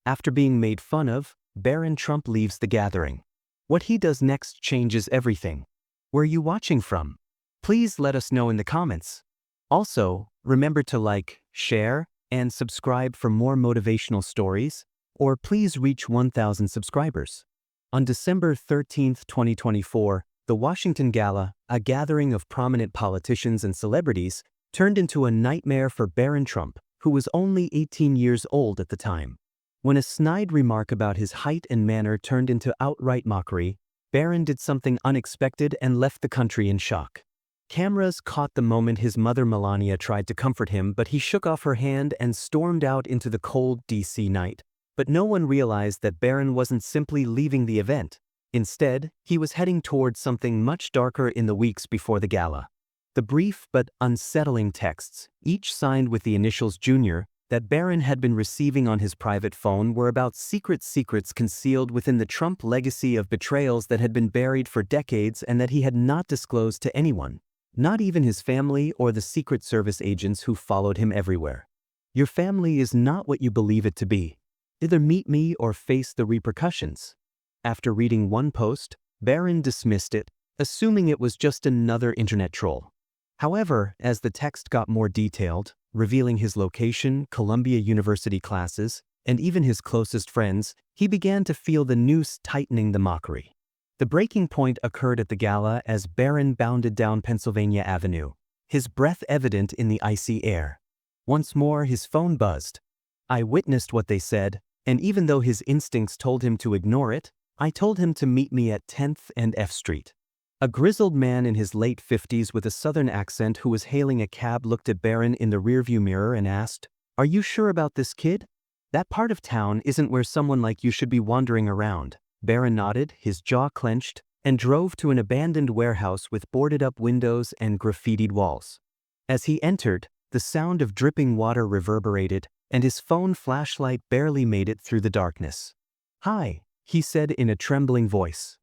After being made fun of, Barron Trump leaves the gathering. What he does next changes everything. Where are you watching from? Please let us know in the comments. Also, remember to like, share, and subscribe for more motivational stories, or please reach 1,000 subscribers. On December 13, 2024, the Washington Gala, a gathering of prominent politicians and celebrities, turned into a nightmare for Barron Trump, who was only 18 years old at the time. When a snide remark about his height and manner turned into outright mockery, Barron did something unexpected and left the country in shock. Cameras caught the moment his mother Melania tried to comfort him, but he shook off her hand and stormed out into the cold DC night. But no one realized that Barron wasn't simply leaving the event. Instead, he was heading towards something much darker in the weeks before the gala. The brief but unsettling texts, each signed with the initials Jr., that Barron had been receiving on his private phone were about secrets concealed within the Trump legacy of betrayals that had been buried for decades and that he had not disclosed to anyone, not even his family or the Secret Service agents who followed him everywhere. Your family is not what you believe it to be. Either meet me or face the repercussions. After reading one post, Barron dismissed it, assuming it was just another internet troll. However, as the text got more detailed, revealing his location, Columbia University classes, and even his closest friends, he began to feel the noose tightening the mockery. The breaking point occurred at the gala as Barron bounded down Pennsylvania Avenue, his breath evident in the icy air. Once more his phone buzzed. I witnessed what they said, and even though his instincts told him to ignore it, I told him to meet me at 10th and F Street. A grizzled man in his late 50s with a southern accent who was hailing a cab looked at Barron in the rearview mirror and asked, "Are you sure about this, kid? That part of town isn't where someone like you should be wandering around." Barron nodded, his jaw clenched, and drove to an abandoned warehouse with boarded-up windows and graffitied walls. As he entered, the sound of dripping water reverberated, and his phone flashlight barely made it through the darkness. "Hi," he said in a trembling voice.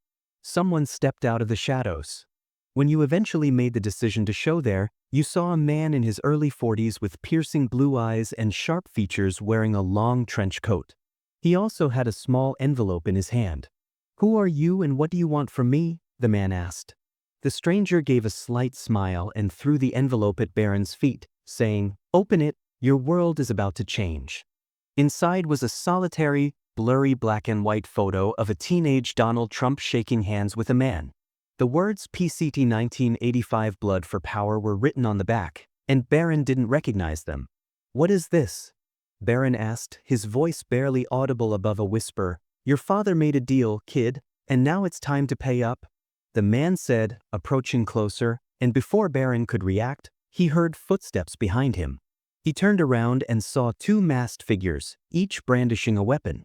Someone stepped out of the shadows. When you eventually made the decision to show there, you saw a man in his early 40s with piercing blue eyes and sharp features wearing a long trench coat. He also had a small envelope in his hand. "Who are you and what do you want from me?" the man asked. The stranger gave a slight smile and threw the envelope at Barron's feet, saying, "Open it, your world is about to change." Inside was a solitary, blurry black and white photo of a teenage Donald Trump shaking hands with a man. The words PCT 1985 Blood for Power were written on the back, and Barron didn't recognize them. "What is this?" Barron asked, his voice barely audible above a whisper. "Your father made a deal, kid, and now it's time to pay up," the man said, approaching closer, and before Barron could react, he heard footsteps behind him. He turned around and saw two masked figures, each brandishing a weapon.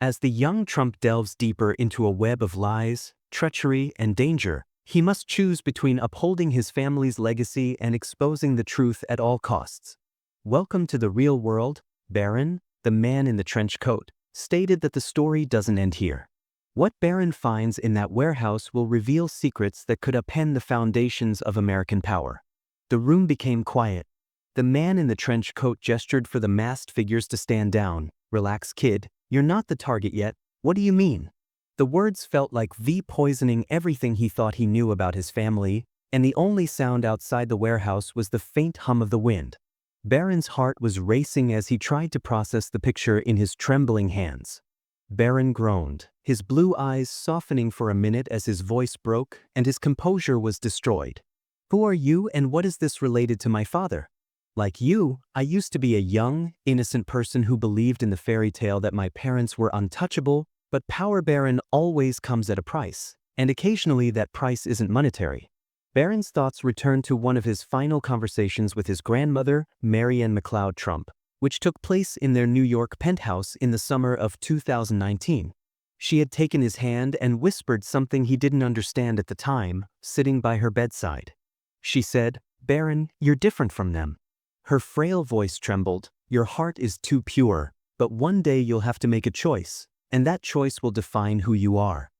As the young Trump delves deeper into a web of lies, treachery, and danger, he must choose between upholding his family's legacy and exposing the truth at all costs. "Welcome to the real world, Barron," the man in the trench coat stated that the story doesn't end here. What Barron finds in that warehouse will reveal secrets that could upend the foundations of American power. The room became quiet. The man in the trench coat gestured for the masked figures to stand down. "Relax, kid. You're not the target yet." "What do you mean?" The words felt like poisoning everything he thought he knew about his family, and the only sound outside the warehouse was the faint hum of the wind. Barron's heart was racing as he tried to process the picture in his trembling hands. Barron groaned, his blue eyes softening for a minute as his voice broke and his composure was destroyed. "Who are you and what is this related to my father?" "Like you, I used to be a young, innocent person who believed in the fairy tale that my parents were untouchable, but power, Barron, always comes at a price, and occasionally that price isn't monetary." Barron's thoughts returned to one of his final conversations with his grandmother, Mary Ann McLeod Trump, which took place in their New York penthouse in the summer of 2019. She had taken his hand and whispered something he didn't understand at the time, sitting by her bedside. She said, "Barron, you're different from them." Her frail voice trembled. "Your heart is too pure, but one day you'll have to make a choice, and that choice will define who you are."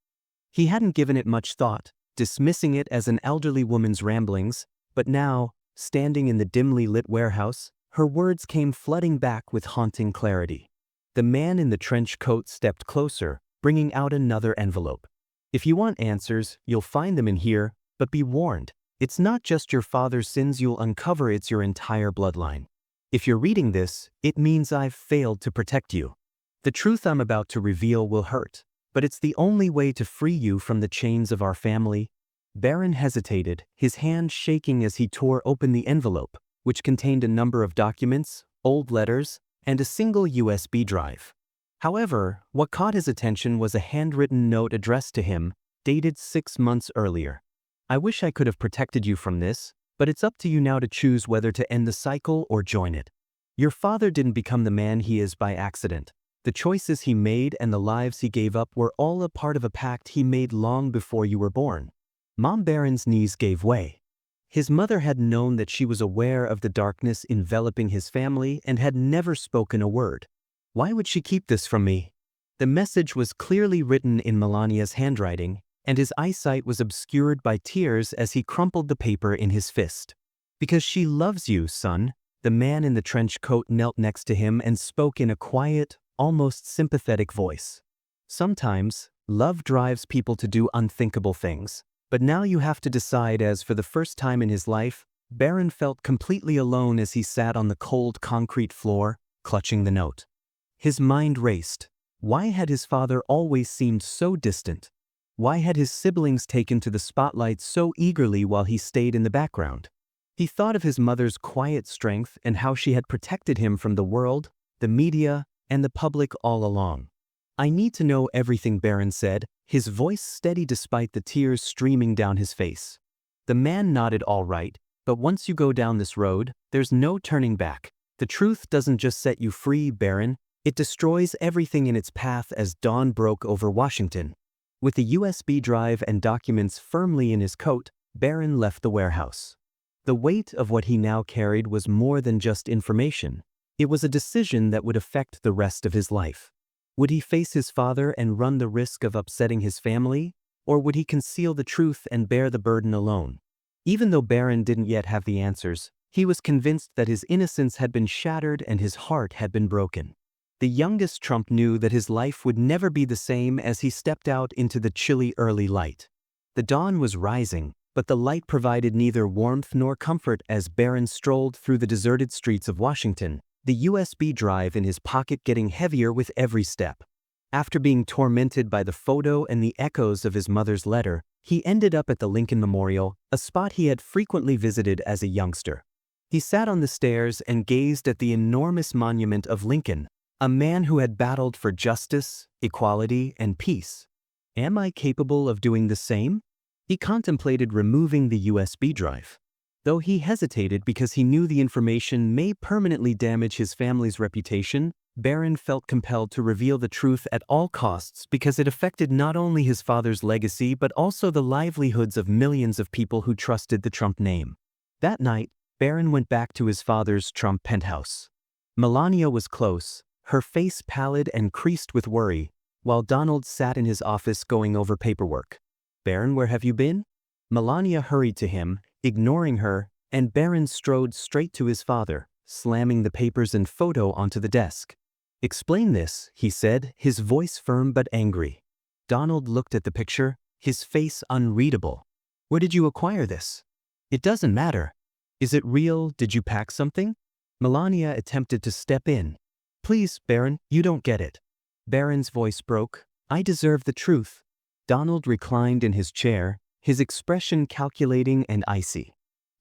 He hadn't given it much thought, dismissing it as an elderly woman's ramblings, but now, standing in the dimly lit warehouse, her words came flooding back with haunting clarity. The man in the trench coat stepped closer, bringing out another envelope. If you want answers, you'll find them in here, but be warned, it's not just your father's sins you'll uncover, it's your entire bloodline. If you're reading this, it means I've failed to protect you. The truth I'm about to reveal will hurt, but it's the only way to free you from the chains of our family. Barron hesitated, his hand shaking as he tore open the envelope, which contained a number of documents, old letters, and a single USB drive. However, what caught his attention was a handwritten note addressed to him, dated 6 months earlier. I wish I could have protected you from this, but it's up to you now to choose whether to end the cycle or join it. Your father didn't become the man he is by accident. The choices he made and the lives he gave up were all a part of a pact he made long before you were born. Mom Barron's knees gave way. His mother had known that she was aware of the darkness enveloping his family and had never spoken a word. Why would she keep this from me? The message was clearly written in Melania's handwriting, and his eyesight was obscured by tears as he crumpled the paper in his fist. Because she loves you, son. The man in the trench coat knelt next to him and spoke in a quiet, almost sympathetic voice. Sometimes, love drives people to do unthinkable things, but now you have to decide. As for the first time in his life, Barron felt completely alone as he sat on the cold concrete floor, clutching the note. His mind raced. Why had his father always seemed so distant? Why had his siblings taken to the spotlight so eagerly while he stayed in the background? He thought of his mother's quiet strength and how she had protected him from the world, the media, and the public all along. I need to know everything, Barron said, his voice steady despite the tears streaming down his face. The man nodded. All right, but once you go down this road, there's no turning back. The truth doesn't just set you free, Barron, it destroys everything in its path. As dawn broke over Washington. With the USB drive and documents firmly in his coat, Barron left the warehouse. The weight of what he now carried was more than just information. It was a decision that would affect the rest of his life. Would he face his father and run the risk of upsetting his family, or would he conceal the truth and bear the burden alone? Even though Barron didn't yet have the answers, he was convinced that his innocence had been shattered and his heart had been broken. The youngest Trump knew that his life would never be the same as he stepped out into the chilly early light. The dawn was rising, but the light provided neither warmth nor comfort. As Barron strolled through the deserted streets of Washington, the USB drive in his pocket getting heavier with every step. After being tormented by the photo and the echoes of his mother's letter, he ended up at the Lincoln Memorial, a spot he had frequently visited as a youngster. He sat on the stairs and gazed at the enormous monument of Lincoln, a man who had battled for justice, equality, and peace. Am I capable of doing the same? He contemplated removing the USB drive. Though he hesitated because he knew the information may permanently damage his family's reputation, Barron felt compelled to reveal the truth at all costs because it affected not only his father's legacy but also the livelihoods of millions of people who trusted the Trump name. That night, Barron went back to his father's Trump penthouse. Melania was close, her face pallid and creased with worry, while Donald sat in his office going over paperwork. Barron, where have you been? Melania hurried to him, ignoring her, and Barron strode straight to his father, slamming the papers and photo onto the desk. Explain this, he said, his voice firm but angry. Donald looked at the picture, his face unreadable. Where did you acquire this? It doesn't matter. Is it real? Did you pack something? Melania attempted to step in. Please, Barron, you don't get it. Barron's voice broke. I deserve the truth. Donald reclined in his chair, his expression calculating and icy.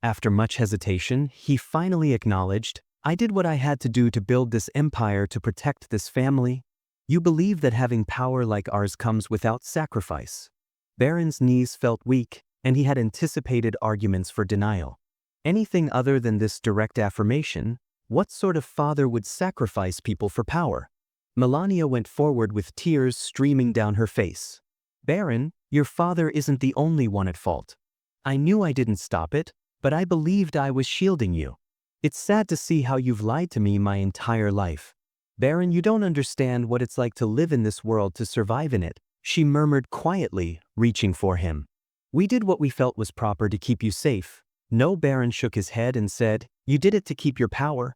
After much hesitation, he finally acknowledged, I did what I had to do to build this empire to protect this family. You believe that having power like ours comes without sacrifice. Barron's knees felt weak, and he had anticipated arguments for denial. Anything other than this direct affirmation? What sort of father would sacrifice people for power? Melania went forward with tears streaming down her face. Barron, your father isn't the only one at fault. I knew I didn't stop it, but I believed I was shielding you. It's sad to see how you've lied to me my entire life. Barron, you don't understand what it's like to live in this world, to survive in it, she murmured quietly, reaching for him. We did what we felt was proper to keep you safe. No, Barron shook his head and said, you did it to keep your power.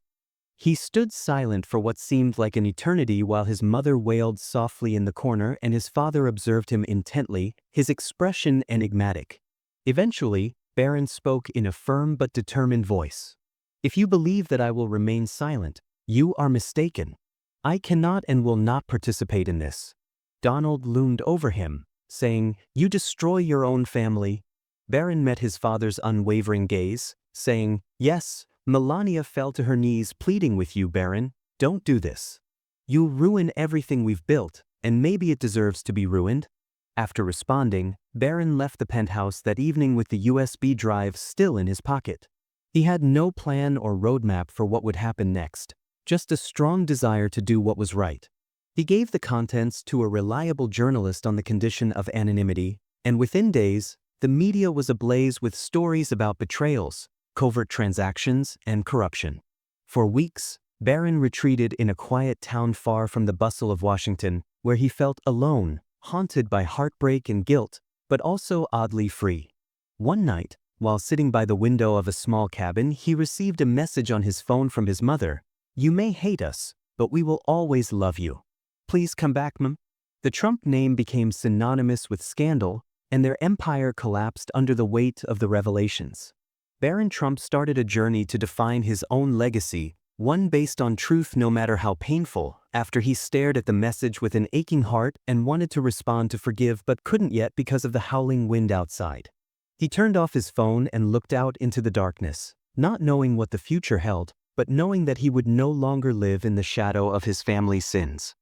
He stood silent for what seemed like an eternity while his mother wailed softly in the corner and his father observed him intently, his expression enigmatic. Eventually, Barron spoke in a firm but determined voice. "If you believe that I will remain silent, you are mistaken. I cannot and will not participate in this." Donald loomed over him, saying, "You destroy your own family." Barron met his father's unwavering gaze, saying, "Yes." Melania fell to her knees pleading with you, Barron, don't do this. You'll ruin everything we've built, and maybe it deserves to be ruined. After responding, Barron left the penthouse that evening with the USB drive still in his pocket. He had no plan or roadmap for what would happen next, just a strong desire to do what was right. He gave the contents to a reliable journalist on the condition of anonymity, and within days, the media was ablaze with stories about betrayals, covert transactions, and corruption. For weeks, Barron retreated in a quiet town far from the bustle of Washington, where he felt alone, haunted by heartbreak and guilt, but also oddly free. One night, while sitting by the window of a small cabin, he received a message on his phone from his mother. "You may hate us, but we will always love you. Please come back, Mom." The Trump name became synonymous with scandal, and their empire collapsed under the weight of the revelations. Barron Trump started a journey to define his own legacy, one based on truth no matter how painful, after he stared at the message with an aching heart and wanted to respond to forgive but couldn't yet because of the howling wind outside. He turned off his phone and looked out into the darkness, not knowing what the future held, but knowing that he would no longer live in the shadow of his family's sins.